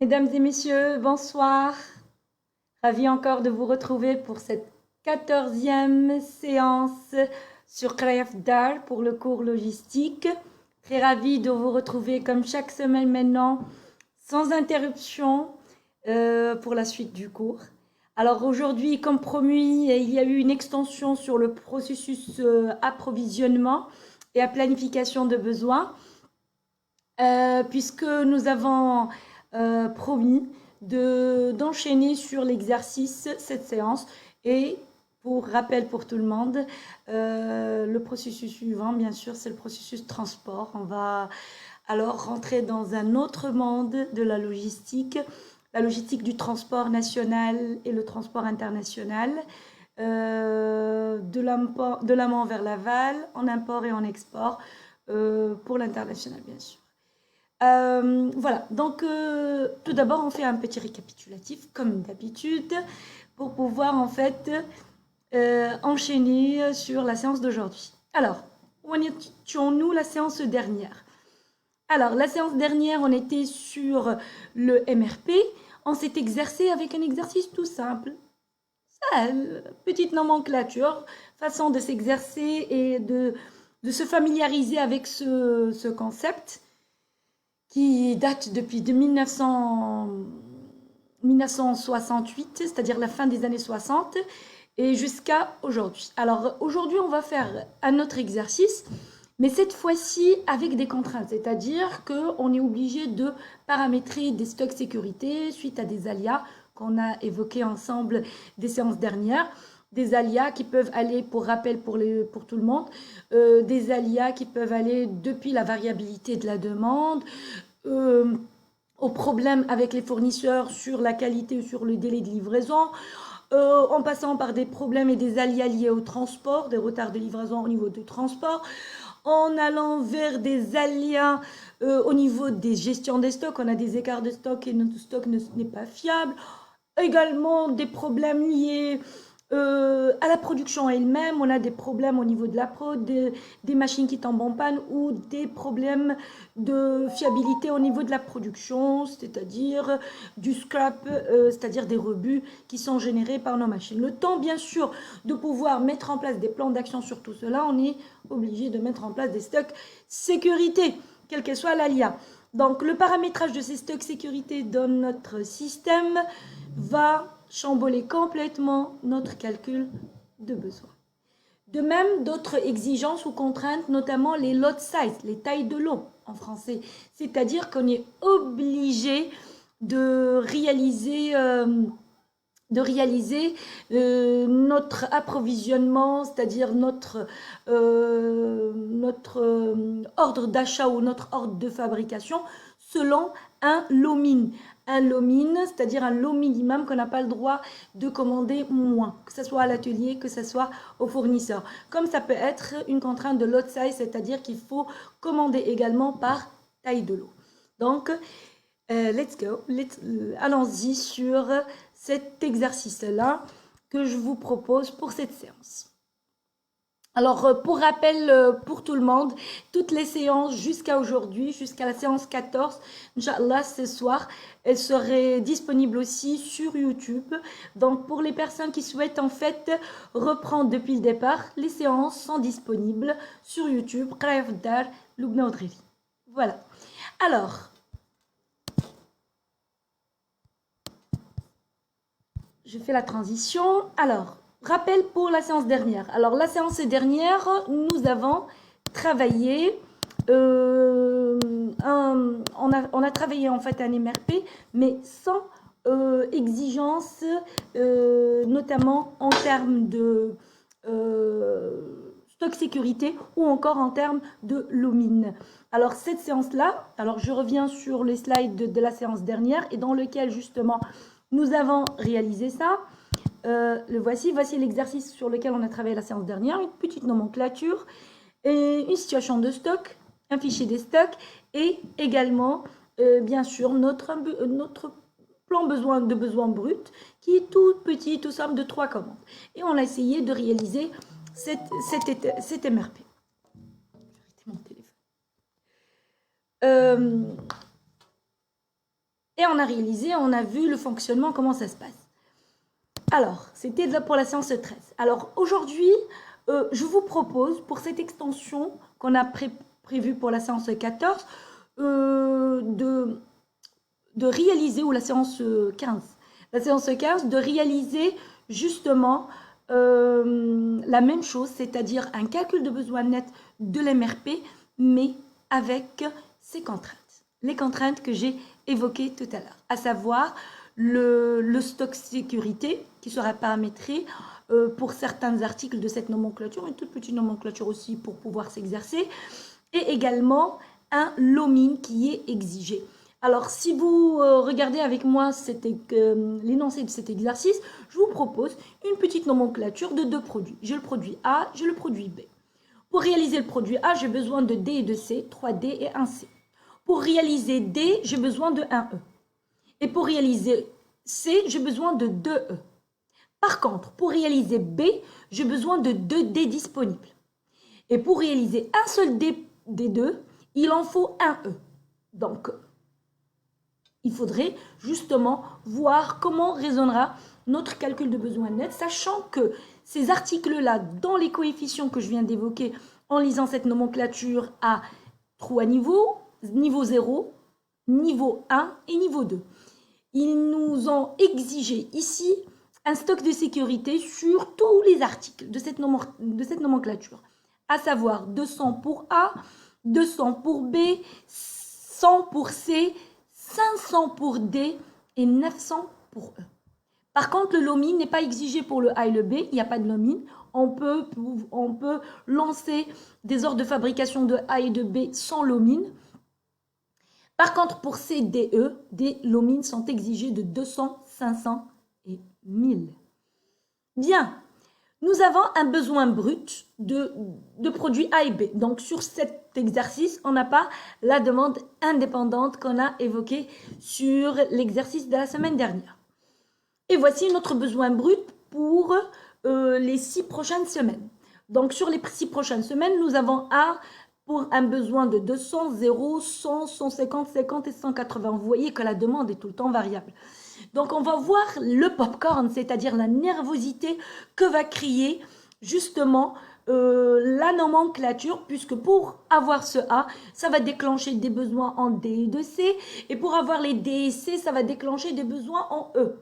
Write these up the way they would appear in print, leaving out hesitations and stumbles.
Mesdames et messieurs, bonsoir. Ravi encore de vous retrouver pour cette 14e séance sur Krayaf Dar pour le cours logistique. Très ravi de vous retrouver comme chaque semaine maintenant, sans interruption, pour la suite du cours. Alors aujourd'hui, comme promis, il y a eu une extension sur le processus approvisionnement et à planification de besoins, puisque nous avons promis d'enchaîner sur l'exercice cette séance. Et pour rappel pour tout le monde, le processus suivant, bien sûr, c'est le processus transport. On va alors rentrer dans un autre monde de la logistique du transport national et le transport international, de l'amont vers l'aval, en import et en export, pour l'international, bien sûr. Voilà, donc tout d'abord on fait un petit récapitulatif comme d'habitude pour pouvoir en fait enchaîner sur la séance d'aujourd'hui. Alors, où en étions-nous la séance dernière? Alors, la séance dernière, on était sur le MRP. On s'est exercé avec un exercice tout simple. Petite nomenclature, façon de s'exercer et de se familiariser avec ce concept qui date depuis 1968, c'est-à-dire la fin des années 60, et jusqu'à aujourd'hui. Alors aujourd'hui, on va faire un autre exercice, mais cette fois-ci avec des contraintes, c'est-à-dire qu'on est obligé de paramétrer des stocks sécurité suite à des aléas qu'on a évoqués ensemble des séances dernières. Des aléas qui peuvent aller, pour rappel pour tout le monde, des aléas qui peuvent aller depuis la variabilité de la demande, euh, aux problèmes avec les fournisseurs sur la qualité ou sur le délai de livraison, en passant par des problèmes et des aléas liés au transport, des retards de livraison au niveau du transport, en allant vers des aléas au niveau des gestions des stocks. On a des écarts de stock et notre stock n'est pas fiable. Également des problèmes liés à la production elle-même. On a des problèmes au niveau de la prod, des machines qui tombent en panne ou des problèmes de fiabilité au niveau de la production, c'est-à-dire du scrap, c'est-à-dire des rebuts qui sont générés par nos machines. Le temps, bien sûr, de pouvoir mettre en place des plans d'action sur tout cela, on est obligé de mettre en place des stocks sécurité, quelle qu'elle soit l'alia. Donc, le paramétrage de ces stocks sécurité dans notre système va chamboler complètement notre calcul de besoin. De même, d'autres exigences ou contraintes, notamment les lot size, les tailles de lot en français. C'est-à-dire qu'on est obligé de réaliser, notre approvisionnement, c'est-à-dire notre ordre d'achat ou notre ordre de fabrication selon un lot min. Un lot min, c'est-à-dire un lot minimum qu'on n'a pas le droit de commander moins, que ce soit à l'atelier, que ce soit au fournisseur. Comme ça peut être une contrainte de lot size, c'est-à-dire qu'il faut commander également par taille de lot. Donc, let's go, allons-y sur cet exercice-là que je vous propose pour cette séance. Alors, pour rappel, pour tout le monde, toutes les séances jusqu'à aujourd'hui, jusqu'à la séance 14, Inch'Allah, ce soir, elles seraient disponibles aussi sur YouTube. Donc, pour les personnes qui souhaitent en fait reprendre depuis le départ, les séances sont disponibles sur YouTube, Krayaf Dar, Lubna Odrevi. Voilà. Alors, je fais la transition. Alors, rappel pour la séance dernière. Alors, la séance dernière, nous avons travaillé, on a travaillé en fait un MRP, mais sans exigence, notamment en termes de stock sécurité ou encore en termes de lumine. Alors, cette séance-là, alors je reviens sur les slides de la séance dernière et dans lequel justement nous avons réalisé ça. Le voici l'exercice sur lequel on a travaillé la séance dernière, une petite nomenclature, et une situation de stock, un fichier des stocks et également, bien sûr, notre plan de besoin brut qui est tout petit, tout simple de 3 commandes. Et on a essayé de réaliser cet MRP. J'ai arrêté mon téléphone. Et on a réalisé, on a vu le fonctionnement, comment ça se passe. Alors, c'était pour la séance 13. Alors, aujourd'hui, je vous propose, pour cette extension qu'on a prévue pour la séance 14, de réaliser, ou la séance 15, de réaliser justement la même chose, c'est-à-dire un calcul de besoin net de l'MRP, mais avec ces contraintes. Les contraintes que j'ai évoquées tout à l'heure, à savoir le stock sécurité qui sera paramétré pour certains articles de cette nomenclature, une toute petite nomenclature aussi pour pouvoir s'exercer, et également un lomin qui est exigé. Alors, si vous regardez avec moi l'énoncé de cet exercice, je vous propose une petite nomenclature de deux produits. J'ai le produit A, j'ai le produit B. Pour réaliser le produit A, j'ai besoin de D et de C, 3D et 1C. Pour réaliser D, j'ai besoin de 1E. Et pour réaliser C, j'ai besoin de 2E. Par contre, pour réaliser B, j'ai besoin de 2 D disponibles. Et pour réaliser un seul D des deux, il en faut un E. Donc, il faudrait justement voir comment résonnera notre calcul de besoin net, sachant que ces articles-là, dans les coefficients que je viens d'évoquer en lisant cette nomenclature à 3 niveaux, niveau 0, niveau 1 et niveau 2. Ils nous ont exigé ici un stock de sécurité sur tous les articles de cette nomenclature, à savoir 200 pour A, 200 pour B, 100 pour C, 500 pour D et 900 pour E. Par contre, le lomin n'est pas exigé pour le A et le B, il n'y a pas de lomin. On peut lancer des ordres de fabrication de A et de B sans lomin. Par contre, pour C, D, E, des lomins sont exigés de 200, 500 et 1000. Bien, nous avons un besoin brut de produits A et B. Donc, sur cet exercice, on n'a pas la demande indépendante qu'on a évoquée sur l'exercice de la semaine dernière. Et voici notre besoin brut pour les 6 prochaines semaines. Donc, sur les 6 prochaines semaines, nous avons A pour un besoin de 200, 0, 100, 150, 50 et 180. Vous voyez que la demande est tout le temps variable. Donc, on va voir le popcorn, c'est-à-dire la nervosité que va créer justement la nomenclature, puisque pour avoir ce A, ça va déclencher des besoins en D et de C, et pour avoir les D et C, ça va déclencher des besoins en E.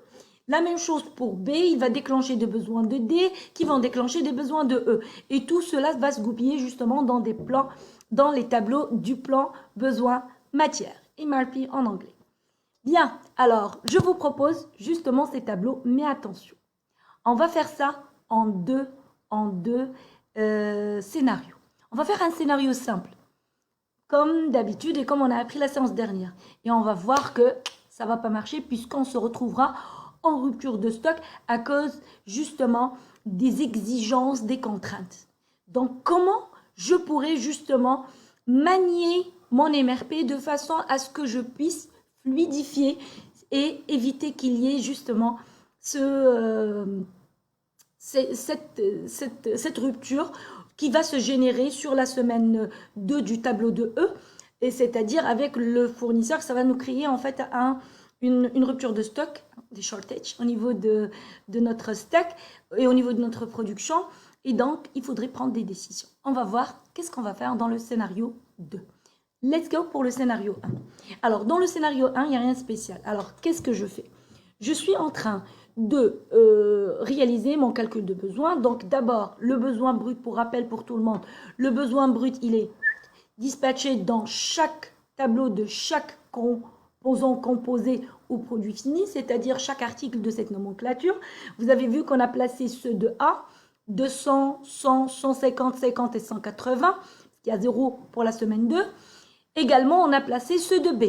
La même chose pour B, il va déclencher des besoins de D qui vont déclencher des besoins de E. Et tout cela va se goupiller justement dans des plans, dans les tableaux du plan besoin matière, MRP en anglais. Bien, alors je vous propose justement ces tableaux, mais attention, on va faire ça en deux scénarios. On va faire un scénario simple, comme d'habitude et comme on a appris la séance dernière. Et on va voir que ça ne va pas marcher puisqu'on se retrouvera en rupture de stock à cause justement des exigences, des contraintes. Donc, comment je pourrais justement manier mon MRP de façon à ce que je puisse fluidifier et éviter qu'il y ait justement cette rupture qui va se générer sur la semaine 2 du tableau de E, et c'est-à-dire avec le fournisseur, ça va nous créer en fait une rupture de stock, des shortages au niveau de notre stock et au niveau de notre production. Et donc, il faudrait prendre des décisions. On va voir qu'est-ce qu'on va faire dans le scénario 2. Let's go pour le scénario 1. Alors, dans le scénario 1, il n'y a rien de spécial. Alors, qu'est-ce que je fais? Je suis en train de réaliser mon calcul de besoin. Donc, d'abord, le besoin brut, pour rappel pour tout le monde, le besoin brut, il est dispatché dans chaque tableau de chaque composant composé ou produit fini, c'est-à-dire chaque article de cette nomenclature. Vous avez vu qu'on a placé ceux de A, 200, 100, 150, 50 et 180, il y a 0 pour la semaine 2. Également, on a placé ceux de B.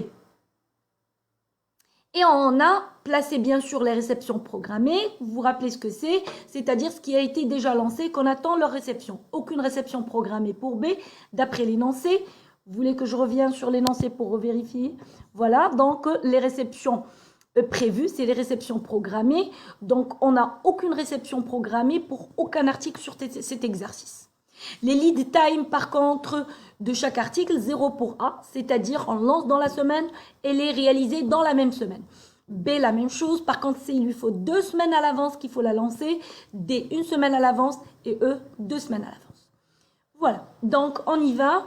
Et on a placé bien sûr les réceptions programmées. Vous vous rappelez ce que c'est, c'est-à-dire ce qui a été déjà lancé, qu'on attend leur réception. Aucune réception programmée pour B, d'après l'énoncé. Vous voulez que je revienne sur l'énoncé pour revérifier? Voilà, donc les réceptions prévues, c'est les réceptions programmées. Donc, on n'a aucune réception programmée pour aucun article sur cet exercice. Les lead time, par contre, de chaque article, 0 pour A, c'est-à-dire on lance dans la semaine et les réaliser dans la même semaine. B, la même chose. Par contre, C, il lui faut 2 semaines à l'avance qu'il faut la lancer. D, 1 semaine à l'avance. Et E, 2 semaines à l'avance. Voilà. Donc, on y va.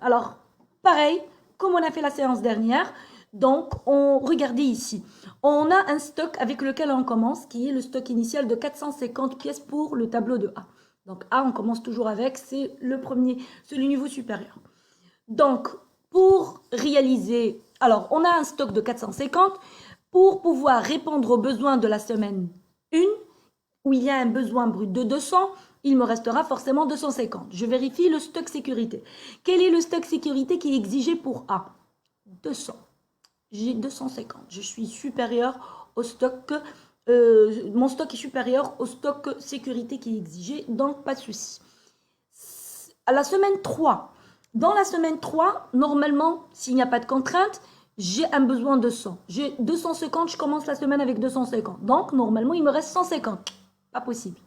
Alors, pareil, comme on a fait la séance dernière. Donc, regardez ici. On a un stock avec lequel on commence, qui est le stock initial de 450 pièces pour le tableau de A. Donc, A, on commence toujours avec. C'est le premier, c'est le niveau supérieur. Donc, pour réaliser... Alors, on a un stock de 450 pour pouvoir répondre aux besoins de la semaine 1, où il y a un besoin brut de 200, il me restera forcément 250. Je vérifie le stock sécurité. Quel est le stock sécurité qui est exigé pour A? 200. J'ai 250. Je suis supérieur au stock, mon stock est supérieur au stock sécurité qui est exigé, donc pas de souci. À la semaine 3, dans la semaine 3, normalement, s'il n'y a pas de contrainte, j'ai un besoin de 100. J'ai 250, je commence la semaine avec 250. Donc, normalement, il me reste 150. Pas possible.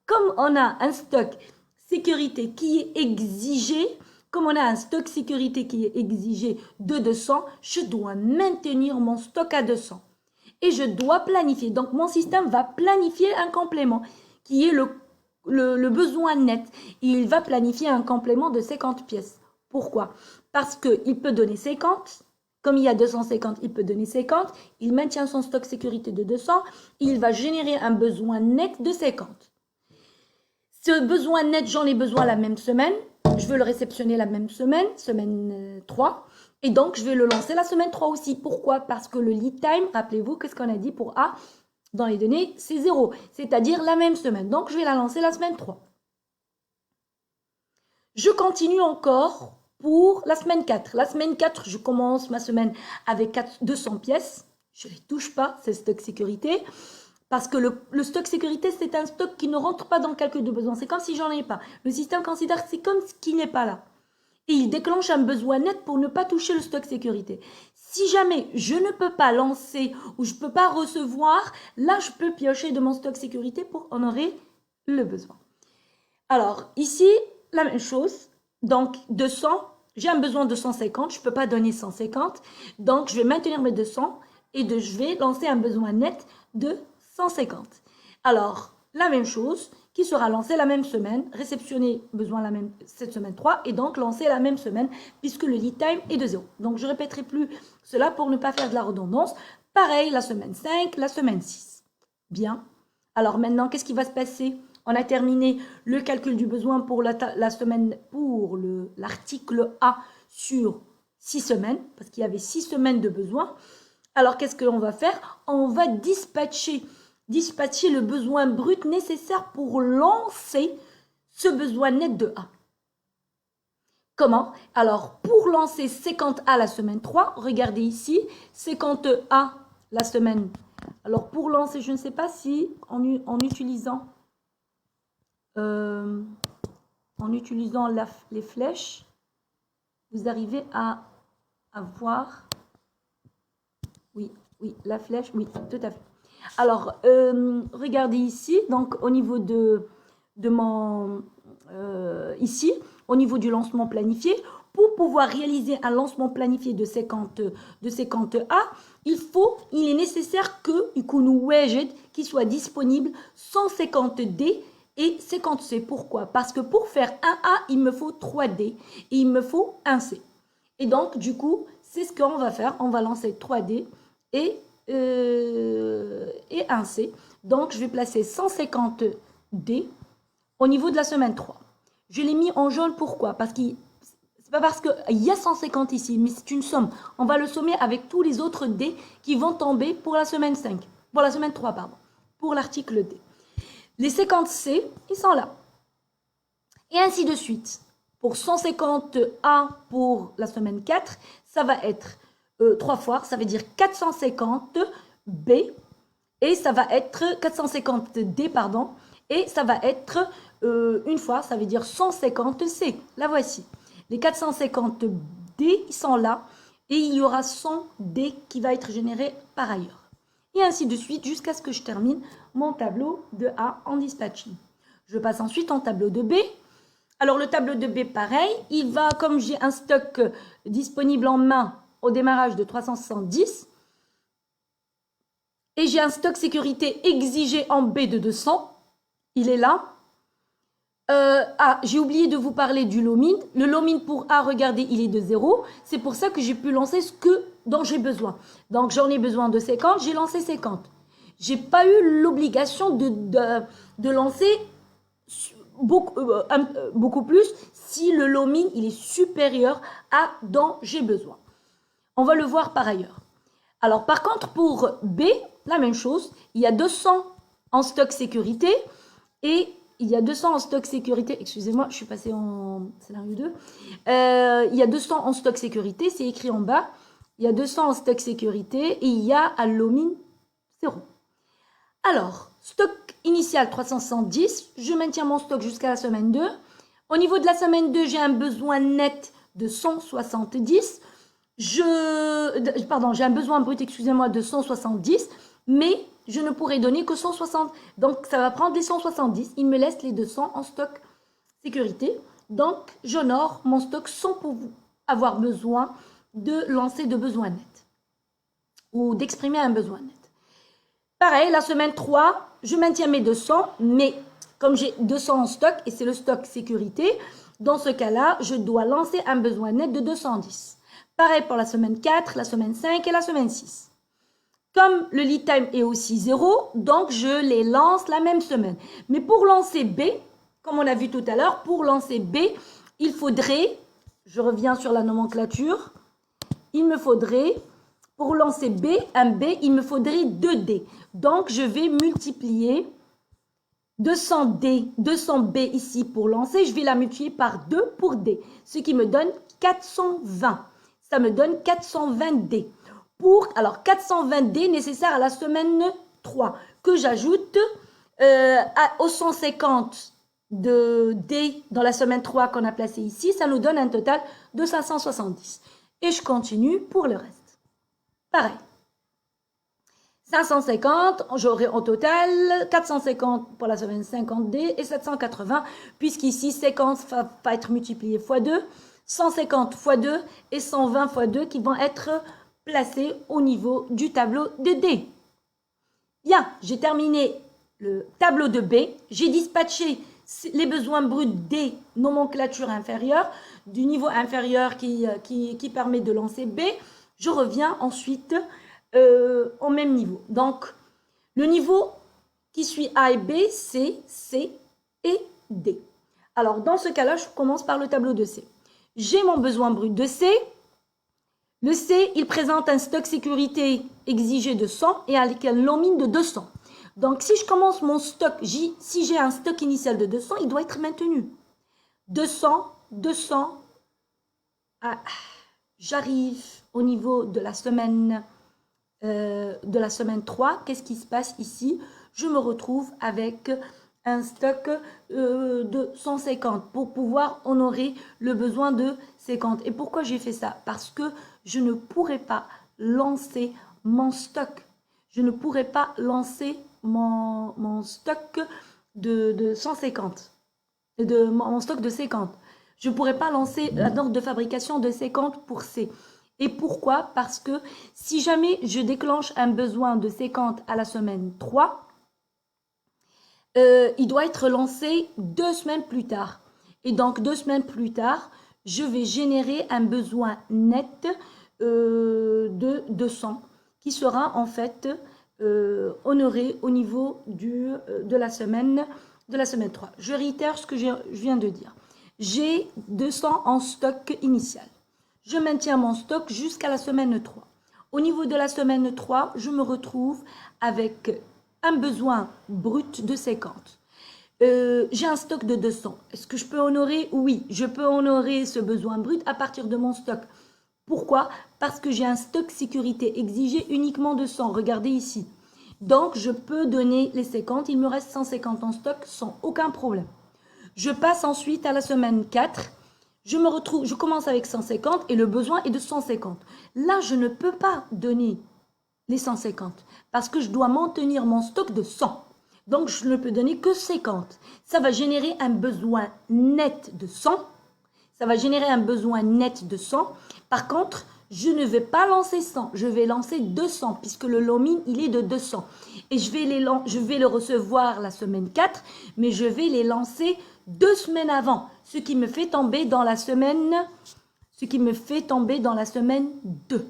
Comme on a un stock sécurité qui est exigé, comme on a un stock sécurité qui est exigé de 200, je dois maintenir mon stock à 200. Et je dois planifier. Donc, mon système va planifier un complément qui est le besoin net. Et il va planifier un complément de 50 pièces. Pourquoi? Parce qu'il peut donner 50. Comme il y a 250, il peut donner 50. Il maintient son stock sécurité de 200. Il va générer un besoin net de 50. Ce besoin net, j'en ai besoin la même semaine. Je veux le réceptionner la même semaine, semaine 3. Et donc, je vais le lancer la semaine 3 aussi. Pourquoi? Parce que le lead time, rappelez-vous, qu'est-ce qu'on a dit pour A dans les données? C'est 0, c'est-à-dire la même semaine. Donc, je vais la lancer la semaine 3. Je continue encore pour la semaine 4. La semaine 4, je commence ma semaine avec 200 pièces. Je ne les touche pas, c'est stock sécurité. Parce que le stock sécurité, c'est un stock qui ne rentre pas dans le calcul de besoin. C'est comme si j'en ai pas. Le système considère que c'est comme ce qui n'est pas là. Et il déclenche un besoin net pour ne pas toucher le stock sécurité. Si jamais je ne peux pas lancer ou je ne peux pas recevoir, là, je peux piocher de mon stock sécurité pour honorer le besoin. Alors, ici, la même chose. Donc, 200, j'ai un besoin de 150. Je ne peux pas donner 150. Donc, je vais maintenir mes 200 et je vais lancer un besoin net de 150. Alors, la même chose qui sera lancée la même semaine, réceptionner besoin cette semaine 3 et donc lancer la même semaine puisque le lead time est de 0. Donc, je ne répéterai plus cela pour ne pas faire de la redondance. Pareil, la semaine 5, la semaine 6. Bien. Alors maintenant, qu'est-ce qui va se passer? On a terminé le calcul du besoin pour la semaine, pour l'article A sur 6 semaines, parce qu'il y avait 6 semaines de besoin. Alors, qu'est-ce qu'on va faire? On va dispatcher le besoin brut nécessaire pour lancer ce besoin net de A. Comment? Alors, pour lancer 50A la semaine 3, regardez ici, 50A la semaine. Alors, pour lancer, je ne sais pas si en utilisant les flèches, vous arrivez à voir... Oui, la flèche, oui, tout à fait. Alors, regardez ici, donc au niveau ici, au niveau du lancement planifié, pour pouvoir réaliser un lancement planifié de 50A, il est nécessaire que nous widget qui soit disponible 150D et 50C. Pourquoi? Parce que pour faire un A, il me faut 3D et il me faut un C. Et donc, du coup, c'est ce qu'on va faire. On va lancer 3D et un C. Donc, je vais placer 150D au niveau de la semaine 3. Je l'ai mis en jaune, pourquoi? Parce que c'est pas parce qu'il y a 150 ici, mais c'est une somme. On va le sommer avec tous les autres D qui vont tomber pour la semaine 5. Pour la semaine 3, pardon. Pour l'article D. Les 50C, ils sont là. Et ainsi de suite. Pour 150A pour la semaine 4, ça va être 3 fois, ça veut dire 450B et ça va être 450D, pardon, et ça va être une fois, ça veut dire 150C. La voici. Les 450D, ils sont là et il y aura 100D qui va être généré par ailleurs. Et ainsi de suite jusqu'à ce que je termine mon tableau de A en dispatching. Je passe ensuite en tableau de B. Alors, le tableau de B, pareil, il va, comme j'ai un stock disponible en main au démarrage de 370, et j'ai un stock sécurité exigé en B de 200, il est là. J'ai oublié de vous parler du low-min. Le low-min pour A, regardez, il est de 0. C'est pour ça que j'ai pu lancer ce dont j'ai besoin. Donc, j'en ai besoin de 50, j'ai lancé 50. J'ai pas eu l'obligation de lancer beaucoup plus si le low-min il est supérieur à dont j'ai besoin. On va le voir par ailleurs. Alors, par contre, pour B, la même chose. Il y a 200 en stock sécurité et il y a 200 en stock sécurité. Excusez-moi, je suis passée en scénario 2. Il y a 200 en stock sécurité, c'est écrit en bas. Il y a 200 en stock sécurité et il y a un low-min 0. Alors, stock initial 370, je maintiens mon stock jusqu'à la semaine 2. Au niveau de la semaine 2, j'ai un besoin net de 170. J'ai un besoin brut, excusez-moi, de 170, mais je ne pourrai donner que 160. Donc, ça va prendre les 170. Il me laisse les 200 en stock sécurité. Donc, j'honore mon stock sans avoir besoin de lancer de besoin net ou d'exprimer un besoin net. Pareil, la semaine 3, je maintiens mes 200, mais comme j'ai 200 en stock et c'est le stock sécurité, dans ce cas-là, je dois lancer un besoin net de 210. Pareil pour la semaine 4, la semaine 5 et la semaine 6. Comme le lead time est aussi 0, donc je les lance la même semaine. Mais pour lancer B, comme on a vu tout à l'heure, pour lancer B, il faudrait, je reviens sur la nomenclature, il me faudrait, pour lancer B, il me faudrait 2 D. Donc, je vais multiplier 200 B ici pour lancer, je vais la multiplier par 2 pour D, ce qui me donne 420. Ça me donne 420 D. Alors, 420 D nécessaires à la semaine 3, que j'ajoute aux 150 de D dans la semaine 3 qu'on a placé ici, ça nous donne un total de 570. Et je continue pour le reste. Pareil. 550, j'aurai au total 450 pour la semaine 50D et 780, puisqu'ici 50 va être multiplié x 2, 150 x 2 et 120 x 2 qui vont être placés au niveau du tableau de D. Bien, j'ai terminé le tableau de B, j'ai dispatché les besoins bruts D, nomenclature inférieure, du niveau inférieur qui permet de lancer B. Je reviens ensuite au même niveau. Donc, le niveau qui suit A et B, c'est C et D. Alors, dans ce cas-là, je commence par le tableau de C. J'ai mon besoin brut de C. Le C, il présente un stock sécurité exigé de 100 et avec un low-min de 200. Donc, si je commence mon stock, si j'ai un stock initial de 200, il doit être maintenu. 200, 200. J'arrive au niveau de la semaine 3. Qu'est-ce qui se passe ici? Je me retrouve avec un stock de 150 pour pouvoir honorer le besoin de 50. Et pourquoi j'ai fait ça? Parce que je ne pourrais pas lancer mon stock. Je ne pourrais pas lancer mon stock de 150, mon stock de 50. Je ne pourrais pas lancer la norme de fabrication de 50 pour C. Et pourquoi? Parce que si jamais je déclenche un besoin de 50 à la semaine 3, il doit être lancé 2 semaines plus tard. Et donc, 2 semaines plus tard, je vais générer un besoin net de 200 qui sera en fait honoré au niveau de la semaine 3. Je réitère ce que je viens de dire. J'ai 200 en stock initial. Je maintiens mon stock jusqu'à la semaine 3. Au niveau de la semaine 3, je me retrouve avec un besoin brut de 50. J'ai un stock de 200. Est-ce que je peux honorer? Oui, je peux honorer ce besoin brut à partir de mon stock. Pourquoi? Parce que j'ai un stock sécurité exigé uniquement de 100. Regardez ici. Donc, je peux donner les 50. Il me reste 150 en stock sans aucun problème. Je passe ensuite à la semaine 4. Je commence avec 150 et le besoin est de 150. Là, je ne peux pas donner les 150 parce que je dois maintenir mon stock de 100. Donc, je ne peux donner que 50. Ça va générer un besoin net de 100. Ça va générer un besoin net de 100. Par contre, je ne vais pas lancer 100. Je vais lancer 200 puisque le lomine, il est de 200. Et je vais le recevoir la semaine 4, mais je vais les lancer 2 semaines avant. Ce qui me fait tomber dans la semaine 2.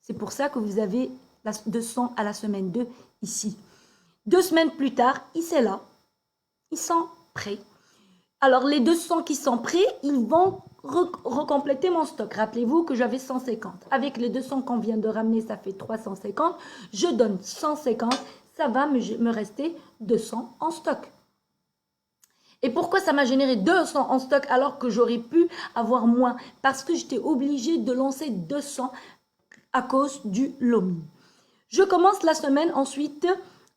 C'est pour ça que vous avez 200 à la semaine 2 ici. 2 semaines plus tard, ils sont là. Ils sont prêts. Alors, les 200 qui sont prêts, ils vont recompléter mon stock. Rappelez-vous que j'avais 150. Avec les 200 qu'on vient de ramener, ça fait 350. Je donne 150. Ça va me rester 200 en stock. Et pourquoi ça m'a généré 200 en stock alors que j'aurais pu avoir moins? Parce que j'étais obligée de lancer 200 à cause du lomine. Je commence la semaine ensuite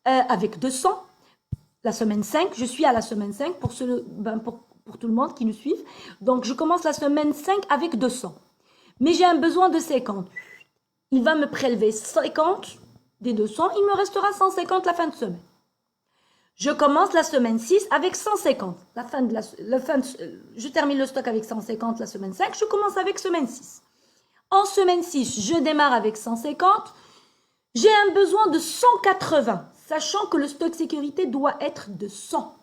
avec 200. La semaine 5, je suis à la semaine 5 pour tout le monde qui nous suit. Donc, je commence la semaine 5 avec 200. Mais j'ai un besoin de 50. Il va me prélever 50 des 200. Il me restera 150 la fin de semaine. Je commence la semaine 6 avec 150. Je termine le stock avec 150 la semaine 5. Je commence avec semaine 6. En semaine 6, je démarre avec 150. J'ai un besoin de 180, sachant que le stock sécurité doit être de 100.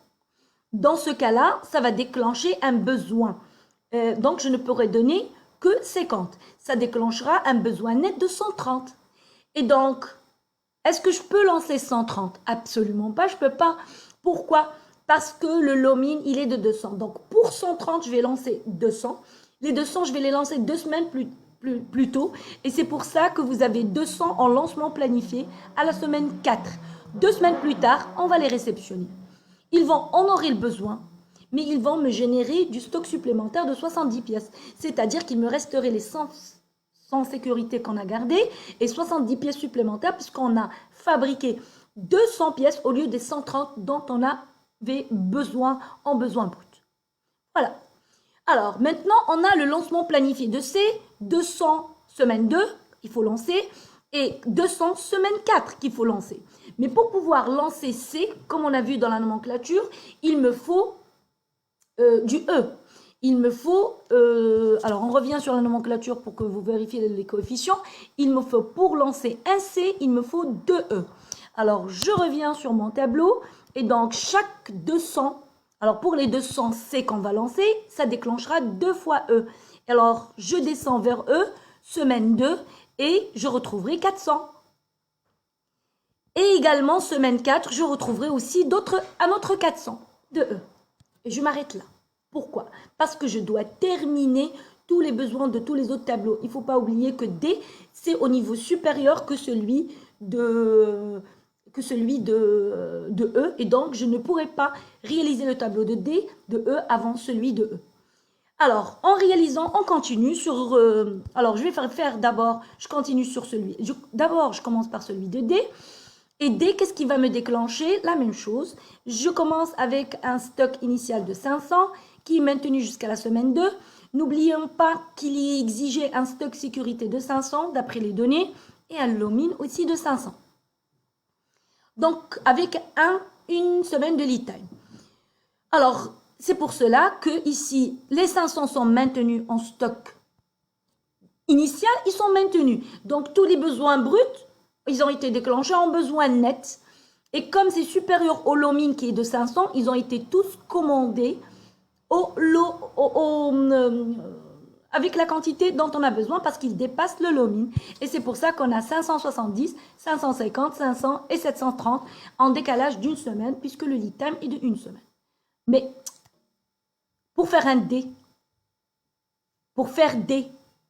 Dans ce cas-là, ça va déclencher un besoin. Donc, je ne pourrai donner que 50. Ça déclenchera un besoin net de 130. Et donc, est-ce que je peux lancer 130? Absolument pas, je ne peux pas. Pourquoi? Parce que le lomine, il est de 200. Donc, pour 130, je vais lancer 200. Les 200, je vais les lancer 2 semaines plus tôt. Et c'est pour ça que vous avez 200 en lancement planifié à la semaine 4. 2 semaines plus tard, on va les réceptionner. Ils vont honorer le besoin, mais ils vont me générer du stock supplémentaire de 70 pièces. C'est-à-dire qu'il me resterait les 100 sécurité qu'on a gardées et 70 pièces supplémentaires puisqu'on a fabriqué 200 pièces au lieu des 130 dont on avait besoin en besoin brut. Voilà. Alors, maintenant, on a le lancement planifié de ces 200 semaine 2, il faut lancer, et 200 semaine 4 qu'il faut lancer. Mais pour pouvoir lancer C, comme on a vu dans la nomenclature, il me faut du E. Il me faut, alors on revient sur la nomenclature pour que vous vérifiez les coefficients, il me faut pour lancer un C, il me faut 2 E. Alors, je reviens sur mon tableau, et donc chaque 200, alors pour les 200 C qu'on va lancer, ça déclenchera 2 fois E. Alors, je descends vers E, semaine 2, et je retrouverai 400. Et également, semaine 4, je retrouverai aussi un autre 400 de E. Et je m'arrête là. Pourquoi? Parce que je dois terminer tous les besoins de tous les autres tableaux. Il ne faut pas oublier que D, c'est au niveau supérieur que celui de E. Et donc, je ne pourrai pas réaliser le tableau de D, de E, avant celui de E. Alors, en réalisant, on continue sur... alors, je vais faire d'abord, je continue sur celui... D'abord, je commence par celui de D. Et D, qu'est-ce qui va me déclencher? La même chose. Je commence avec un stock initial de 500 qui est maintenu jusqu'à la semaine 2. N'oublions pas qu'il y exigeait un stock sécurité de 500 d'après les données et un lomine aussi de 500. Donc, avec une semaine de lead time. Alors, c'est pour cela que ici, les 500 sont maintenus en stock initial, ils sont maintenus. Donc, tous les besoins bruts, ils ont été déclenchés en besoin net. Et comme c'est supérieur au lomine qui est de 500, ils ont été tous commandés avec la quantité dont on a besoin parce qu'ils dépassent le lomine. Et c'est pour ça qu'on a 570, 550, 500 et 730 en décalage d'une semaine puisque le lead time est de 1 semaine. Mais pour faire un D,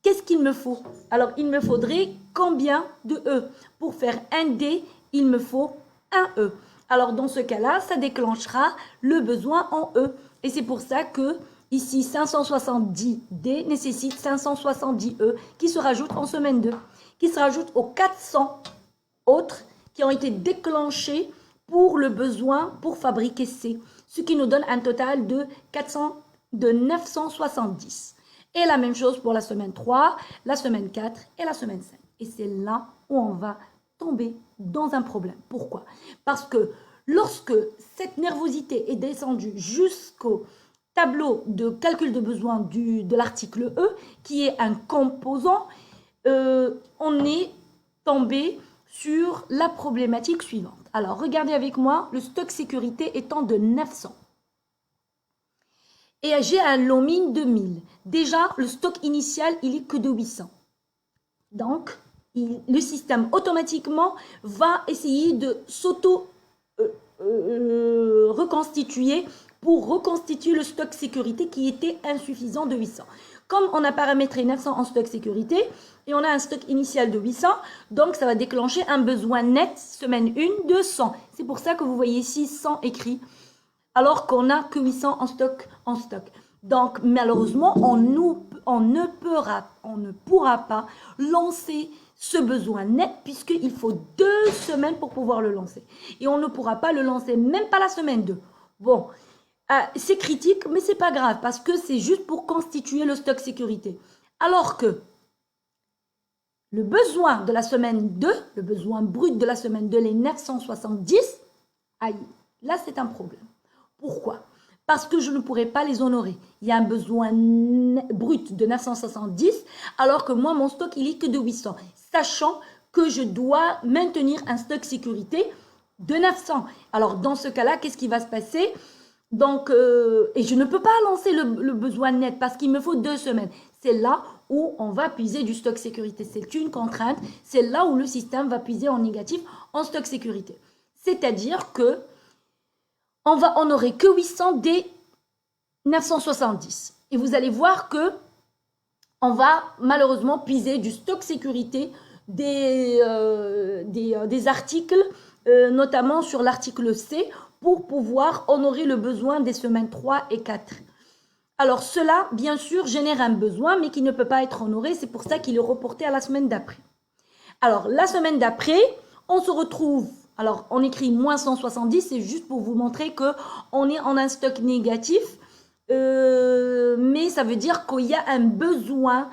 qu'est-ce qu'il me faut? Alors, il me faudrait combien de E? Pour faire un D, il me faut un E. Alors, dans ce cas-là, ça déclenchera le besoin en E. Et c'est pour ça que, ici, 570 D nécessite 570 E qui se rajoutent en semaine 2, qui se rajoutent aux 400 autres qui ont été déclenchés pour le besoin pour fabriquer C, ce qui nous donne un total de 970. Et la même chose pour la semaine 3, la semaine 4 et la semaine 5. Et c'est là où on va tomber dans un problème. Pourquoi? Parce que Lorsque cette nervosité est descendue jusqu'au tableau de calcul de besoin de l'article E, qui est un composant, on est tombé sur la problématique suivante. Alors, regardez avec moi, le stock sécurité étant de 900. Et j'ai un low-min de 1000. Déjà, le stock initial, il est que de 800. Donc, le système automatiquement va essayer de reconstituer pour reconstituer le stock sécurité qui était insuffisant de 800. Comme on a paramétré 900 en stock sécurité et on a un stock initial de 800, donc ça va déclencher un besoin net semaine 1 de 100. C'est pour ça que vous voyez ici 100 écrit, alors qu'on n'a que 800 en stock. Donc malheureusement, on ne pourra pas lancer ce besoin net puisqu'il faut 2 semaines pour pouvoir le lancer. Et on ne pourra pas le lancer, même pas la semaine 2. Bon, c'est critique, mais c'est pas grave parce que c'est juste pour constituer le stock sécurité. Alors que le besoin de la semaine 2, le besoin brut de la semaine 2, les 970, aïe, là c'est un problème. Pourquoi? Parce que je ne pourrai pas les honorer. Il y a un besoin brut de 970, alors que moi, mon stock, il est que de 800, sachant que je dois maintenir un stock sécurité de 900. Alors, dans ce cas-là, qu'est-ce qui va se passer? Donc, et je ne peux pas lancer le besoin net parce qu'il me faut 2 semaines. C'est là où on va puiser du stock sécurité. C'est une contrainte. C'est là où le système va puiser en négatif en stock sécurité. C'est-à-dire que on va honorer que 800 des 970. Et vous allez voir que on va malheureusement puiser du stock sécurité des articles, notamment sur l'article C, pour pouvoir honorer le besoin des semaines 3 et 4. Alors cela, bien sûr, génère un besoin, mais qui ne peut pas être honoré. C'est pour ça qu'il est reporté à la semaine d'après. Alors, la semaine d'après, on se retrouve... Alors, on écrit moins 170, c'est juste pour vous montrer qu'on est en un stock négatif, mais ça veut dire qu'il y a un besoin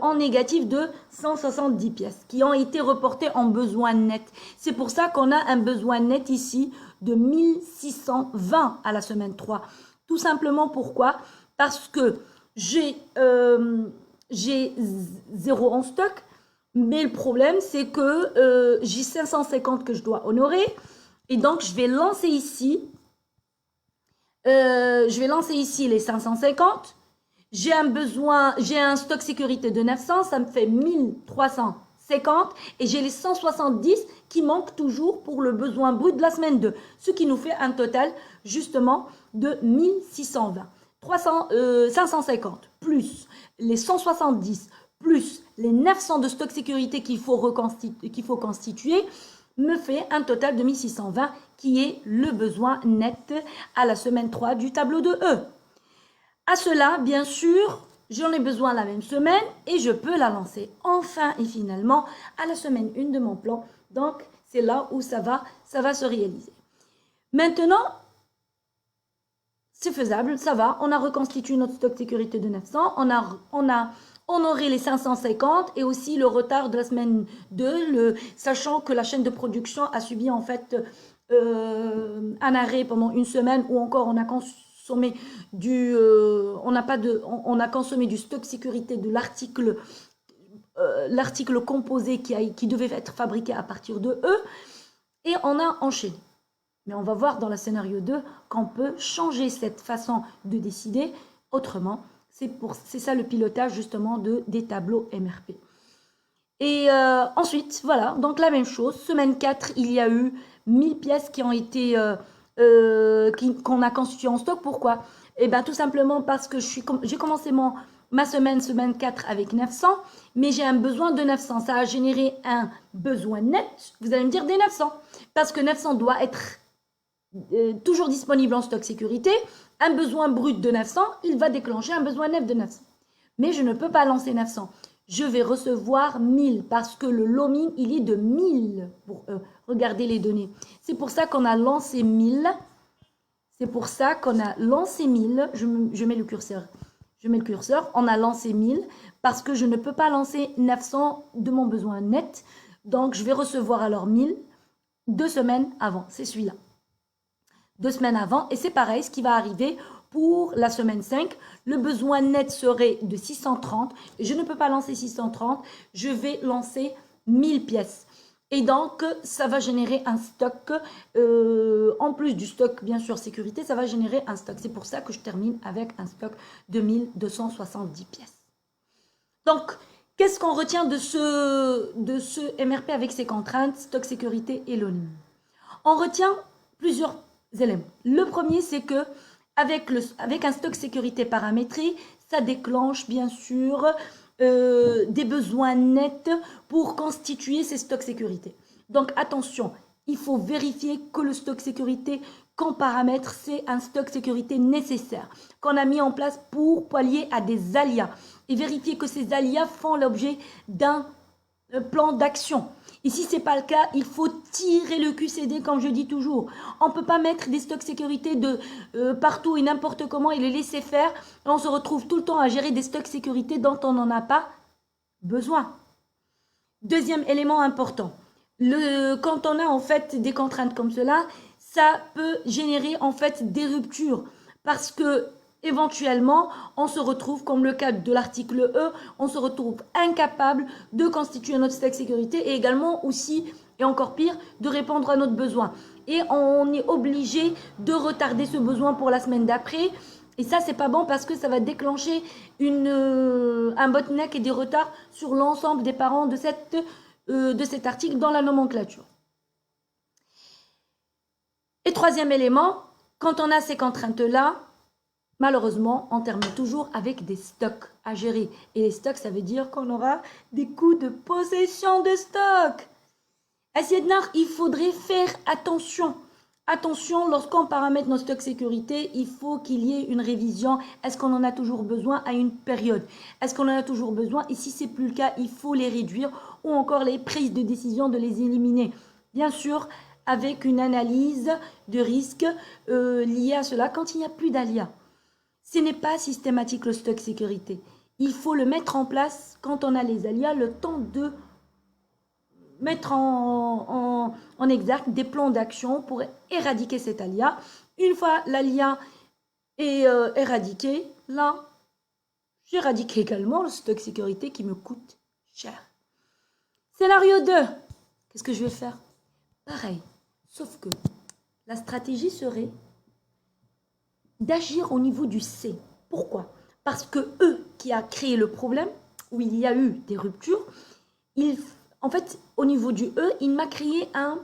en négatif de 170 pièces qui ont été reportées en besoin net. C'est pour ça qu'on a un besoin net ici de 1620 à la semaine 3. Tout simplement pourquoi? Parce que j'ai 0 en stock. Mais le problème, c'est que j'ai 550 que je dois honorer. Et donc, je vais lancer ici les 550. J'ai un stock sécurité de 900. Ça me fait 1350. Et j'ai les 170 qui manquent toujours pour le besoin brut de la semaine 2. Ce qui nous fait un total, justement, de 1620. 550 plus les 170 plus les 900 de stock sécurité qu'il faut constituer, me fait un total de 1620 qui est le besoin net à la semaine 3 du tableau de E. À cela, bien sûr, j'en ai besoin la même semaine et je peux la lancer enfin et finalement à la semaine 1 de mon plan. Donc, c'est là où ça va se réaliser. Maintenant, c'est faisable, ça va. On a reconstitué notre stock sécurité de 900. On a honoré les 550 et aussi le retard de la semaine 2, sachant que la chaîne de production a subi en fait un arrêt pendant une semaine ou encore on a consommé on a consommé du stock sécurité de l'article composé qui devait être fabriqué à partir de E et on a enchaîné. Mais on va voir dans le scénario 2 qu'on peut changer cette façon de décider autrement. C'est ça le pilotage justement des tableaux MRP. Et ensuite, voilà, donc la même chose. Semaine 4, il y a eu 1000 pièces qui ont été qu'on a constituées en stock. Pourquoi? Eh bien, tout simplement parce que j'ai commencé ma semaine 4 avec 900, mais j'ai un besoin de 900. Ça a généré un besoin net, vous allez me dire des 900, parce que 900 doit être toujours disponible en stock sécurité. Un besoin brut de 900, il va déclencher un besoin net de 900. Mais je ne peux pas lancer 900. Je vais recevoir 1000 parce que le low-min, il est de 1000 pour regarder les données. C'est pour ça qu'on a lancé 1000. C'est pour ça qu'on a lancé 1000. Je mets le curseur. On a lancé 1000 parce que je ne peux pas lancer 900 de mon besoin net. Donc, je vais recevoir alors 1000 2 semaines avant. C'est celui-là. 2 semaines avant. Et c'est pareil, ce qui va arriver pour la semaine 5. Le besoin net serait de 630. Je ne peux pas lancer 630. Je vais lancer 1000 pièces. Et donc, ça va générer un stock, en plus du stock, bien sûr, sécurité, ça va générer un stock. C'est pour ça que je termine avec un stock de 1270 pièces. Donc, qu'est-ce qu'on retient de ce MRP avec ses contraintes, stock, sécurité et l'ONU? On retient plusieurs éléments. Le premier, c'est que avec un stock sécurité paramétré, ça déclenche, bien sûr, des besoins nets pour constituer ces stocks sécurité. Donc attention, il faut vérifier que le stock sécurité qu'on paramètre, c'est un stock sécurité nécessaire, qu'on a mis en place pour pallier à des aléas. Et vérifier que ces aléas font l'objet d'un plan d'action. Et si ce n'est pas le cas, il faut tirer le QCD, comme je dis toujours. On ne peut pas mettre des stocks sécurité de partout et n'importe comment et les laisser faire. On se retrouve tout le temps à gérer des stocks sécurité dont on n'en a pas besoin. Deuxième élément important. Quand on a en fait des contraintes comme cela, ça peut générer en fait des ruptures. Parce que éventuellement, on se retrouve, comme le cas de l'article E, on se retrouve incapable de constituer notre stock sécurité et également aussi, et encore pire, de répondre à notre besoin. Et on est obligé de retarder ce besoin pour la semaine d'après. Et ça, c'est pas bon parce que ça va déclencher un bottleneck et des retards sur l'ensemble des parents de cet article dans la nomenclature. Et troisième élément, quand on a ces contraintes-là, malheureusement, on termine toujours avec des stocks à gérer. Et les stocks, ça veut dire qu'on aura des coûts de possession de stock. À Siednar, il faudrait faire attention. Attention, lorsqu'on paramètre nos stocks sécurité, il faut qu'il y ait une révision. Est-ce qu'on en a toujours besoin à une période? Est-ce qu'on en a toujours besoin? Et si ce n'est plus le cas, il faut les réduire ou encore les prises de décision de les éliminer. Bien sûr, avec une analyse de risque liée à cela quand il n'y a plus d'aléas. Ce n'est pas systématique le stock sécurité. Il faut le mettre en place quand on a les aléas, le temps de mettre en exergue des plans d'action pour éradiquer cet aléa. Une fois l'aléa est éradiqué, là, j'éradique également le stock sécurité qui me coûte cher. Scénario 2, qu'est-ce que je vais faire? Pareil, sauf que la stratégie serait d'agir au niveau du C. Pourquoi? Parce que eux qui a créé le problème, où il y a eu des ruptures, en fait, au niveau du E, il m'a créé un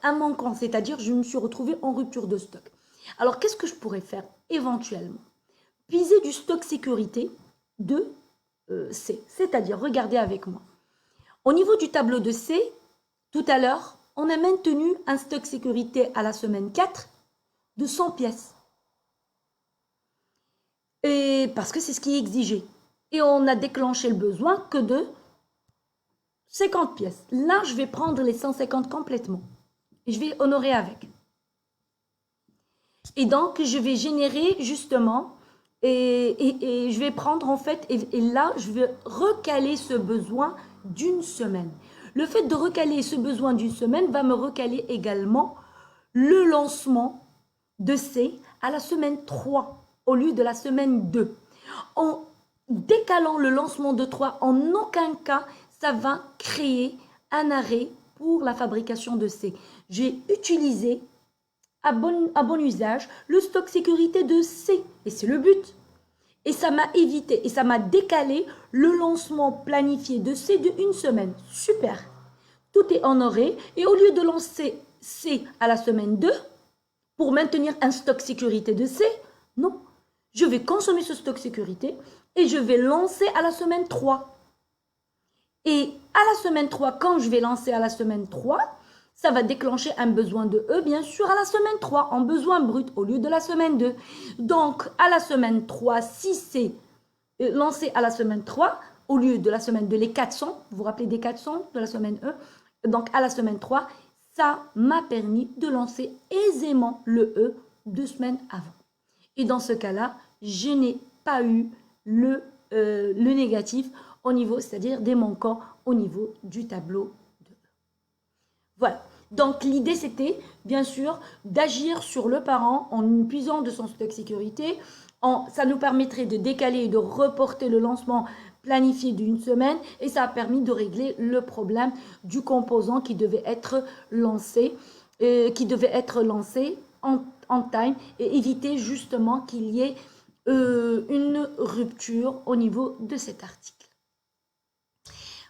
manquant, c'est-à-dire je me suis retrouvée en rupture de stock. Alors, qu'est-ce que je pourrais faire éventuellement? Puiser du stock sécurité de C, c'est-à-dire, regardez avec moi. Au niveau du tableau de C, tout à l'heure, on a maintenu un stock sécurité à la semaine 4 de 100 pièces. Et parce que c'est ce qui est exigé. Et on a déclenché le besoin que de 50 pièces. Là, je vais prendre les 150 complètement. Et je vais honorer avec. Et donc, je vais générer justement, et je vais prendre en fait, et là, je vais recaler ce besoin d'une semaine. Le fait de recaler ce besoin d'une semaine va me recaler également le lancement de C à la semaine 3 au lieu de la semaine 2. En décalant le lancement de 3, en aucun cas, ça va créer un arrêt pour la fabrication de C. J'ai utilisé à bon usage le stock sécurité de C et c'est le but. Et ça m'a évité et ça m'a décalé le lancement planifié de C de une semaine. Super. Tout est honoré et au lieu de lancer C à la semaine 2 pour maintenir un stock sécurité de C, non. Je vais consommer ce stock sécurité et je vais lancer à la semaine 3. Et à la semaine 3, quand je vais lancer à la semaine 3, ça va déclencher un besoin de E, bien sûr, à la semaine 3, en besoin brut au lieu de la semaine 2. Donc, à la semaine 3, si c'est lancé à la semaine 3, au lieu de la semaine 2, les 400, vous vous rappelez des 400 de la semaine E, donc à la semaine 3, ça m'a permis de lancer aisément le E 2 semaines avant. Et dans ce cas-là, je n'ai pas eu le négatif au niveau, c'est-à-dire des manquants au niveau du tableau de E. Voilà. Donc l'idée c'était bien sûr d'agir sur le parent en puisant de son stock sécurité. Ça nous permettrait de décaler et de reporter le lancement planifié d'une semaine et ça a permis de régler le problème du composant qui devait être lancé, en time et éviter justement qu'il y ait une rupture au niveau de cet article.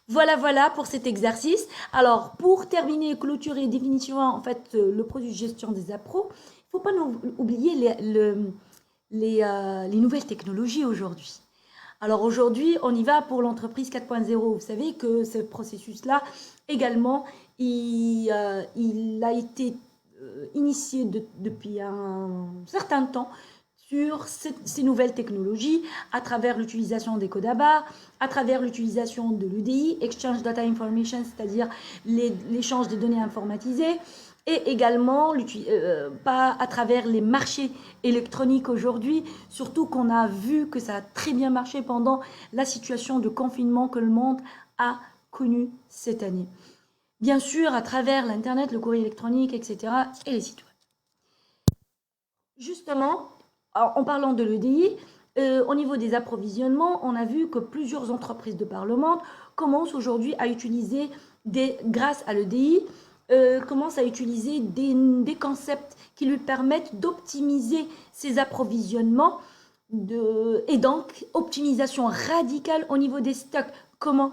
Voilà pour cet exercice. Alors, pour terminer, clôturer définitivement en fait le produit de gestion des appros, il ne faut pas oublier les nouvelles technologies aujourd'hui. Alors aujourd'hui, on y va pour l'entreprise 4.0. Vous savez que ce processus-là, également, il a été initié depuis un certain temps sur ces nouvelles technologies à travers l'utilisation des codes à barres, à travers l'utilisation de l'UDI, Exchange Data Information, c'est-à-dire l'échange des données informatisées, et également pas à travers les marchés électroniques aujourd'hui, surtout qu'on a vu que ça a très bien marché pendant la situation de confinement que le monde a connu cette année. Bien sûr, à travers l'Internet, le courrier électronique, etc. et les sites web. Justement, en parlant de l'EDI, au niveau des approvisionnements, on a vu que plusieurs entreprises de par le monde commencent aujourd'hui à utiliser, grâce à l'EDI, commencent à utiliser des concepts qui lui permettent d'optimiser ses approvisionnements et donc optimisation radicale au niveau des stocks. Comment ?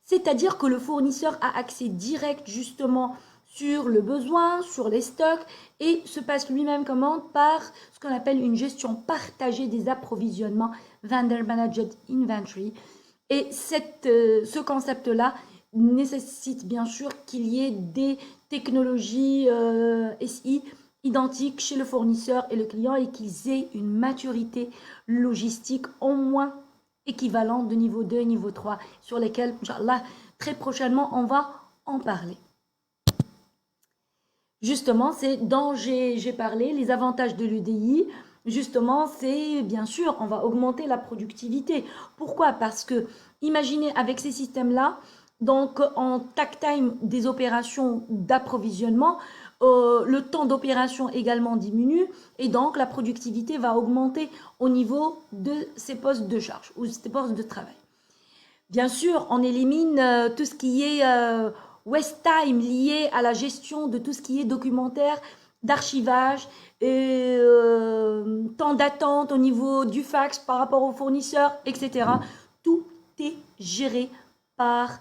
C'est-à-dire que le fournisseur a accès direct justement sur le besoin, sur les stocks et se passe lui-même commande par ce qu'on appelle une gestion partagée des approvisionnements, Vendor Managed Inventory. Et ce concept-là nécessite bien sûr qu'il y ait des technologies SI identiques chez le fournisseur et le client et qu'ils aient une maturité logistique au moins équivalente de niveau 2 et niveau 3 sur lesquels, Inch'Allah, très prochainement, on va en parler. Justement, c'est dont j'ai parlé, les avantages de l'UDI. Justement, c'est bien sûr, on va augmenter la productivité. Pourquoi ? Parce que, imaginez avec ces systèmes-là, donc en takt time des opérations d'approvisionnement, le temps d'opération également diminue et donc la productivité va augmenter au niveau de ces postes de charge ou ces postes de travail. Bien sûr, on élimine tout ce qui est waste time lié à la gestion de tout ce qui est documentaire, d'archivage, temps d'attente au niveau du fax par rapport aux fournisseurs, etc. Tout est géré par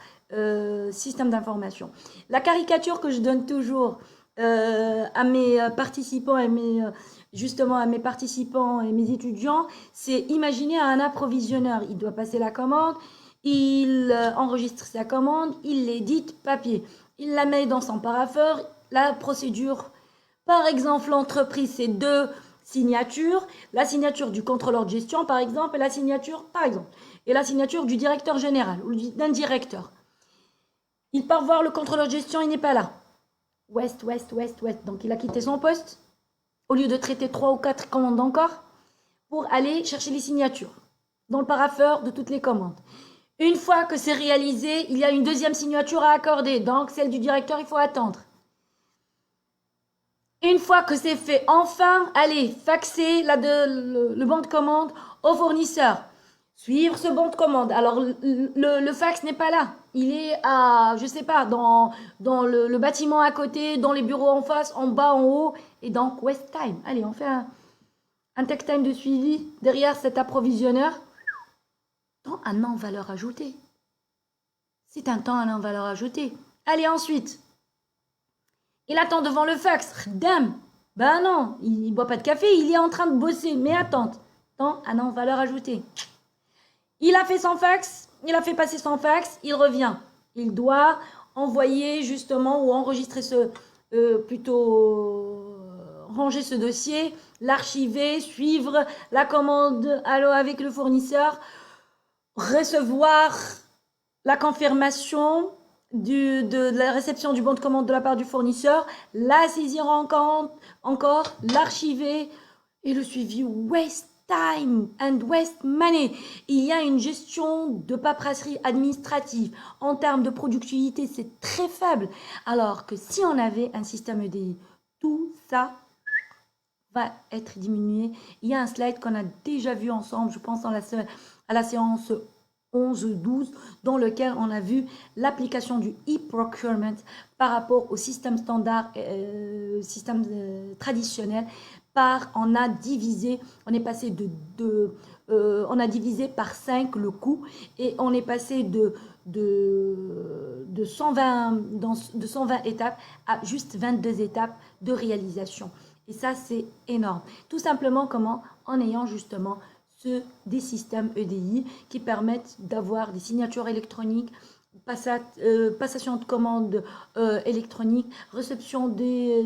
système d'information. La caricature que je donne toujours à mes participants et à mes participants et mes étudiants, c'est imaginer un approvisionneur. Il doit passer la commande, il enregistre sa commande, il l'édite papier, il la met dans son parapheur, la procédure. Par exemple, l'entreprise, c'est 2 signatures, la signature du contrôleur de gestion, par exemple, et la signature du directeur général ou d'un directeur. Il part voir le contrôleur de gestion, il n'est pas là. Ouest. Donc, il a quitté son poste au lieu de traiter 3 ou 4 commandes encore pour aller chercher les signatures dans le parapheur de toutes les commandes. Une fois que c'est réalisé, il y a une deuxième signature à accorder. Donc, celle du directeur, il faut attendre. Une fois que c'est fait, enfin, allez, faxer le bon de commande au fournisseur. Suivre ce bon de commande. Alors, le fax n'est pas là. Il est à, je sais pas, dans le bâtiment à côté, dans les bureaux en face, en bas, en haut. Et donc, waste time. Allez, on fait un takt time de suivi derrière cet approvisionneur. Temps à non-valeur ajoutée. C'est un temps à non-valeur ajoutée. Allez, ensuite. Il attend devant le fax. Dame. Ben non, il ne boit pas de café, il est en train de bosser. Mais attends. Temps à non-valeur ajoutée. Il a fait son fax, il a fait passer son fax, il revient. Il doit envoyer justement ou enregistrer ranger ce dossier, l'archiver, suivre la commande avec le fournisseur, recevoir la confirmation de la réception du bon de commande de la part du fournisseur, la saisir encore, l'archiver et le suivi waste time and waste money. Il y a une gestion de paperasserie administrative. En termes de productivité, c'est très faible. Alors que si on avait un système EDI, tout ça va être diminué. Il y a un slide qu'on a déjà vu ensemble, je pense à la séance 11-12, dans lequel on a vu l'application du e-procurement par rapport au système standard, système traditionnel. On a divisé, on est passé on a divisé par 5 le coût et on est passé de 120 étapes à juste 22 étapes de réalisation. Et ça, c'est énorme. Tout simplement comment? En ayant justement des systèmes EDI qui permettent d'avoir des signatures électroniques, passation de commandes électroniques, réception des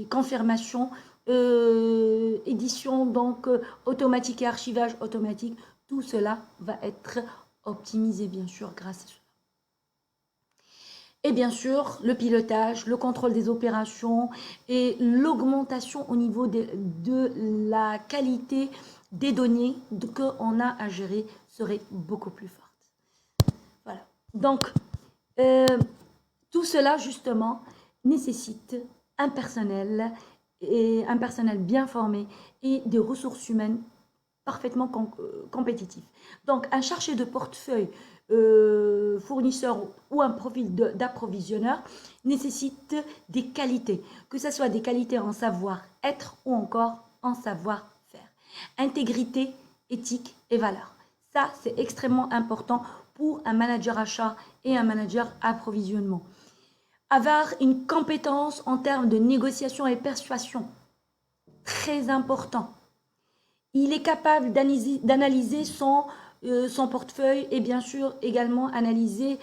confirmations, édition donc automatique et archivage automatique. Tout cela va être optimisé bien sûr grâce à cela. Et bien sûr, le pilotage, le contrôle des opérations et l'augmentation au niveau de la qualité des données qu'on a à gérer serait beaucoup plus forte. Voilà. Donc, tout cela, justement, nécessite un personnel bien formé et des ressources humaines parfaitement compétitifs. Donc, un chargé de portefeuille fournisseur ou un profil d'approvisionneur nécessite des qualités, que ce soit des qualités en savoir-être ou encore en savoir-faire. Intégrité, éthique et valeur. Ça, c'est extrêmement important pour un manager achat et un manager approvisionnement. Avoir une compétence en termes de négociation et persuasion, très important. Il est capable d'analyser son portefeuille et bien sûr également analyser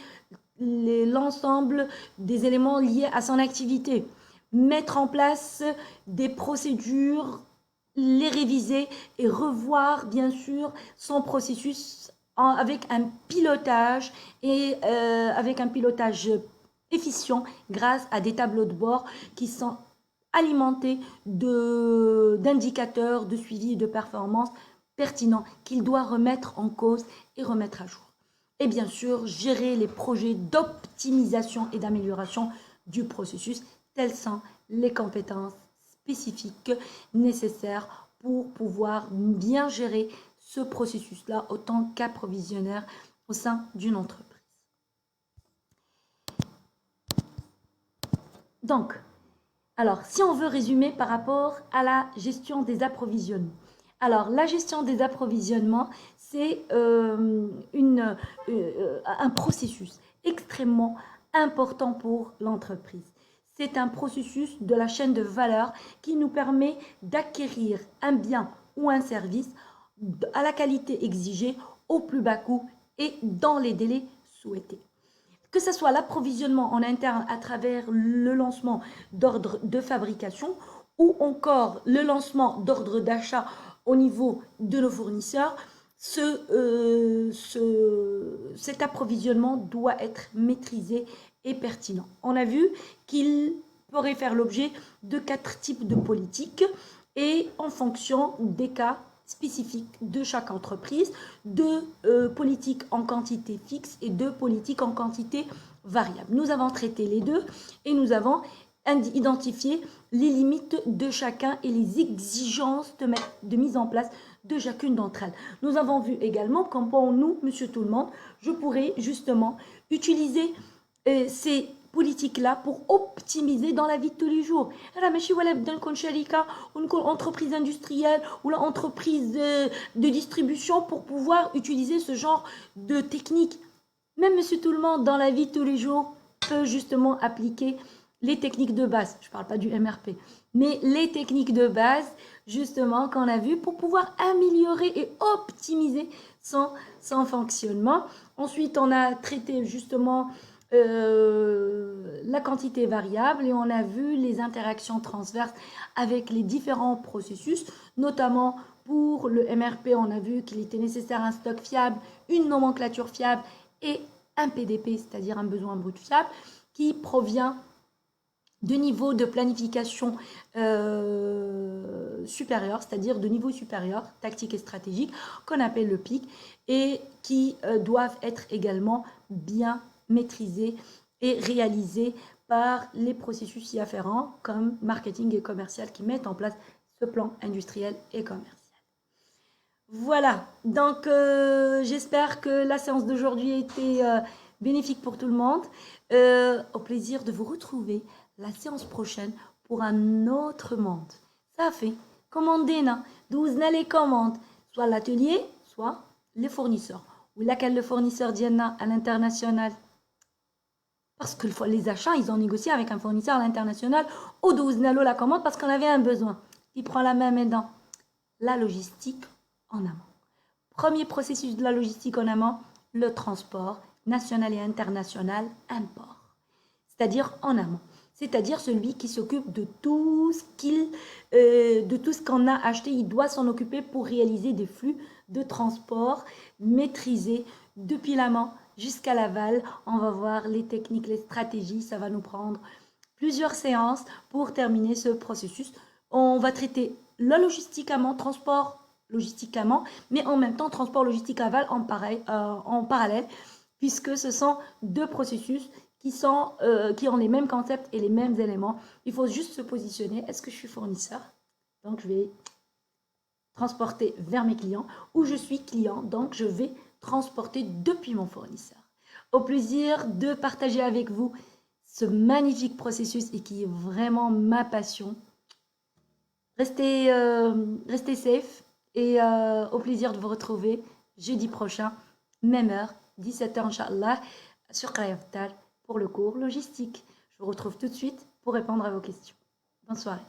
l'ensemble des éléments liés à son activité. Mettre en place des procédures, les réviser et revoir bien sûr son processus avec un pilotage efficient grâce à des tableaux de bord qui sont alimentés d'indicateurs de suivi et de performance pertinents qu'il doit remettre en cause et remettre à jour. Et bien sûr, gérer les projets d'optimisation et d'amélioration du processus, telles sont les compétences spécifiques nécessaires pour pouvoir bien gérer ce processus-là en tant qu'approvisionnaire au sein d'une entreprise. Donc, alors, si on veut résumer par rapport à la gestion des approvisionnements. Alors, la gestion des approvisionnements, c'est un processus extrêmement important pour l'entreprise. C'est un processus de la chaîne de valeur qui nous permet d'acquérir un bien ou un service à la qualité exigée, au plus bas coût et dans les délais souhaités. Que ce soit l'approvisionnement en interne à travers le lancement d'ordres de fabrication ou encore le lancement d'ordres d'achat au niveau de nos fournisseurs, cet approvisionnement doit être maîtrisé et pertinent. On a vu qu'il pourrait faire l'objet de 4 types de politiques et en fonction des cas spécifiques de chaque entreprise, de politique en quantité fixe et de politique en quantité variable. Nous avons traité les deux et nous avons identifié les limites de chacun et les exigences de mise en place de chacune d'entre elles. Nous avons vu également comment nous, monsieur tout le monde, je pourrais justement utiliser ces politiques-là pour optimiser dans la vie de tous les jours. Une entreprise industrielle ou l'entreprise de distribution pour pouvoir utiliser ce genre de technique. Même monsieur tout le monde, dans la vie de tous les jours, peut justement appliquer les techniques de base. Je ne parle pas du MRP, mais les techniques de base, justement, qu'on a vu pour pouvoir améliorer et optimiser son fonctionnement. Ensuite, on a traité justement la quantité variable et on a vu les interactions transverses avec les différents processus, notamment pour le MRP, on a vu qu'il était nécessaire un stock fiable, une nomenclature fiable et un PDP, c'est-à-dire un besoin brut fiable, qui provient de niveau de planification supérieur, c'est-à-dire de niveau supérieur, tactique et stratégique, qu'on appelle le PIC, et qui doivent être également bien maîtrisés et réalisés par les processus y afférents, comme marketing et commercial, qui mettent en place ce plan industriel et commercial. Voilà, donc j'espère que la séance d'aujourd'hui a été bénéfique pour tout le monde. Au plaisir de vous retrouver la séance prochaine pour un autre monde. Ça fait commander, d'où les commandes, soit l'atelier, soit les fournisseurs. Ou laquelle le fournisseur dit à l'international. Parce que les achats, ils ont négocié avec un fournisseur à l'international. Ou d'où la commande parce qu'on avait un besoin. Il prend la même aidant. La logistique en amont. Premier processus de la logistique en amont, le transport national et international, import. C'est-à-dire en amont. C'est-à-dire celui qui s'occupe de tout ce qu'on a acheté. Il doit s'en occuper pour réaliser des flux de transport maîtrisés depuis l'amont jusqu'à l'aval. On va voir les techniques, les stratégies. Ça va nous prendre plusieurs séances pour terminer ce processus. On va traiter la logistique amont, transport logistique amont, mais en même temps transport logistique aval en parallèle, puisque ce sont deux processus qui ont les mêmes concepts et les mêmes éléments. Il faut juste se positionner. Est-ce que je suis fournisseur? Donc, je vais transporter vers mes clients, ou je suis client, donc je vais transporter depuis mon fournisseur. Au plaisir de partager avec vous ce magnifique processus et qui est vraiment ma passion. Restez safe et au plaisir de vous retrouver jeudi prochain, même heure, 17h Inch'Allah, sur Krayaftal pour le cours logistique. Je vous retrouve tout de suite pour répondre à vos questions. Bonne soirée.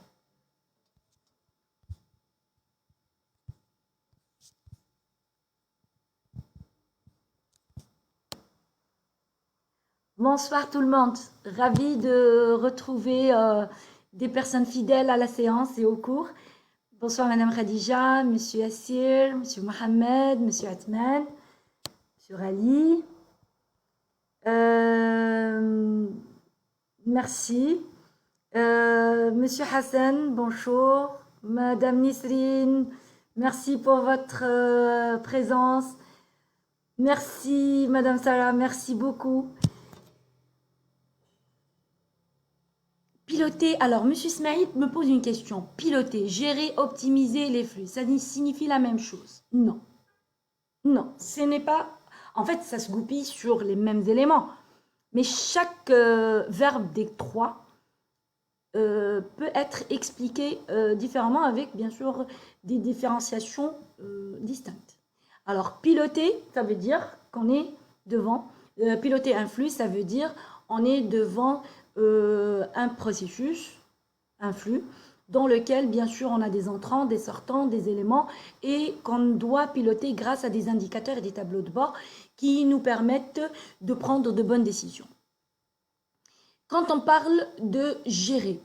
Bonsoir tout le monde. Ravi de retrouver des personnes fidèles à la séance et au cours. Bonsoir Madame Khadija, Monsieur Yassir, Monsieur Mohamed, Monsieur Atman, Monsieur Ali. Merci. Monsieur Hassan, bonjour. Madame Nisrine, merci pour votre présence. Merci Madame Sarah, merci beaucoup. Piloter, alors Monsieur Ismaïl me pose une question. Piloter, gérer, optimiser les flux, ça signifie la même chose? Non. Non, ce n'est pas... En fait, ça se goupille sur les mêmes éléments. Mais chaque verbe des trois peut être expliqué différemment avec, bien sûr, des différenciations distinctes. Alors, piloter, ça veut dire qu'on est devant... piloter un flux, ça veut dire on est devant... un processus, un flux, dans lequel, bien sûr, on a des entrants, des sortants, des éléments, et qu'on doit piloter grâce à des indicateurs et des tableaux de bord qui nous permettent de prendre de bonnes décisions. Quand on parle de gérer,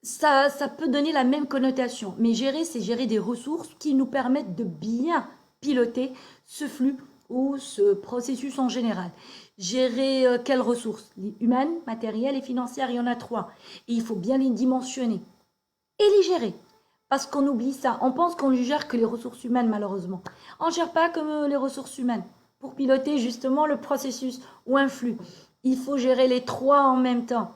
ça peut donner la même connotation, mais gérer, c'est gérer des ressources qui nous permettent de bien piloter ce flux ou ce processus en général. Gérer quelles ressources? Les humaines, matérielles et financières, il y en a 3. Et il faut bien les dimensionner et les gérer. Parce qu'on oublie ça. On pense qu'on ne gère que les ressources humaines, malheureusement. On ne gère pas comme les ressources humaines. Pour piloter justement le processus ou un flux, il faut gérer les 3 en même temps.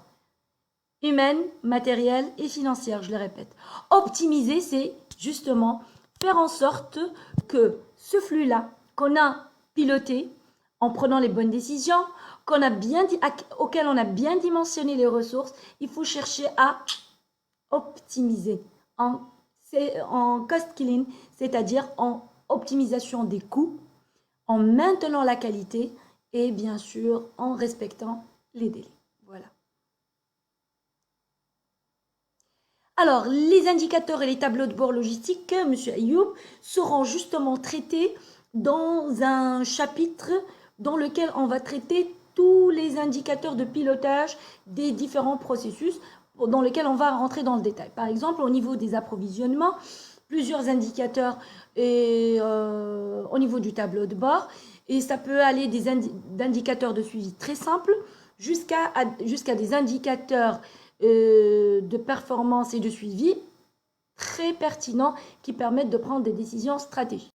Humaine, matérielle et financière, je le répète. Optimiser, c'est justement faire en sorte que ce flux-là, qu'on a piloté, en prenant les bonnes décisions, auxquelles on a bien dimensionné les ressources, il faut chercher à optimiser en cost killing, c'est-à-dire en optimisation des coûts, en maintenant la qualité et bien sûr en respectant les délais. Voilà. Alors, les indicateurs et les tableaux de bord logistiques, Monsieur Ayoub, seront justement traités dans un chapitre dans lequel on va traiter tous les indicateurs de pilotage des différents processus dans lesquels on va rentrer dans le détail. Par exemple, au niveau des approvisionnements, plusieurs indicateurs et, au niveau du tableau de bord, et ça peut aller d'indicateurs de suivi très simples jusqu'à des indicateurs de performance et de suivi très pertinents qui permettent de prendre des décisions stratégiques.